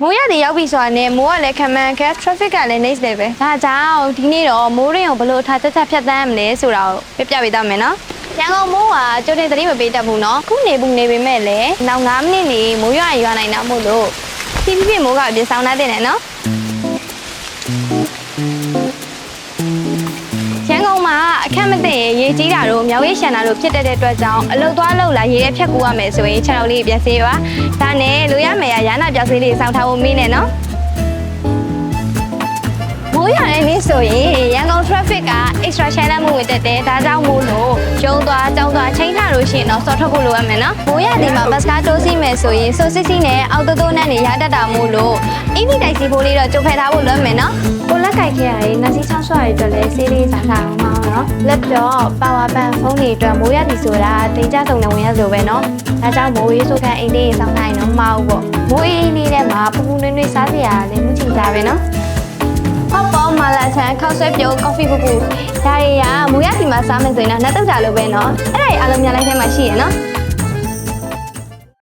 မိုးရည်ရောက်ပြီဆိုတာနဲ့မိုးကလည်းခံမှန်းခက် traffic ကလည်း next level ပဲဒါကြောင့်ဒီနေ့တော့မိုးရင်းကိုဘလို့ထားချက်ဖြတ်သန်းရမလဲဆိုတာကိုပြပြပေးသားမယ်နော်ရန်ကုန်မိုးကကြိုတင်သတိမပေးတတ်ဘူးနော်ခုနေဘူးနေပေမဲ့လည်းနောက်9မိနစ်နေမိုးရွာရွာနိုင်တာမို့လို့ဖြည်းဖြည်းမိုးကအပြည့်ဆောင်လာတဲ့နဲ့နော်ရန်ကုန်မှာအခက်မသိရင်ရေကြီးတာတို့မြောက်ရိပ်ရှန်တာတို့ဖြစ်တဲ့အတွက်ကြောင့်အလုတ်သွားလောက်လာရေရဲ့ဖြတ်ကူရမယ်ဆိုရင် channel လေးပြန်စေးပါဒါနဲ့လိုရမယ်ရနာပြောက်စေးလေးစောင့်ထားဖို့မင်းနဲ့နော်မိုးရွာတဲ့နေ့ဆိုရင်ရန်ကုန် traffic က extra channel မှုဝင်တက်တယ်ဒါကြောင့်မို့လို့ကျုံသွားကြောင်းသွားချိန်ထားလို့ရှိရင်တော့စောထွက်ဖို့လိုရမယ်နော်မိုးရတဲ့မှာဘတ်စကားတိုးစီးမယ်ဆိုရင်ဆိုစစ်စီနဲ့အော်တိုတိုနဲ့နေရတတ်တာမို့လို့ EV တိုက်စီဖို့လေးတော့ကြုံဖယ်ထားဖို့လွယ်မယ်နော်ကိုလက်ကြိုက်ခဲ့ရတယ်နှာစီးချောင်းဆွရတွေအတွက်လည်းဆေးလေးစားထားအောင်ပါနော်လက်တော့ power bank ဖုန်းတွေအတွက်မိုးရသည်ဆိုတာတိတ်ကြဆုံးနေဝင်ရလို့ပဲနော်ဒါကြောင့်မိုးရေးဆိုခံအိမ်လေးစောင်းနိုင်တော့မဟုတ်ပေါ့မိုးအေးလေးထဲမှာပူပူနွေ့နွေ့စားစရာလည်းမှုချင်ကြပဲနော်ဟုတ်ပေါ်မာလာချန်ခောက်ဆွဲပြုံးကော်ဖီပူပူဒါတွေကမိုးရစီမှာစားမယ်ဆိုရင်တော့နှစ်တုပ်တာလိုပဲနော်အဲ့ဒါတွေအားလုံးများလိုက်ထဲမှာရှိရနော်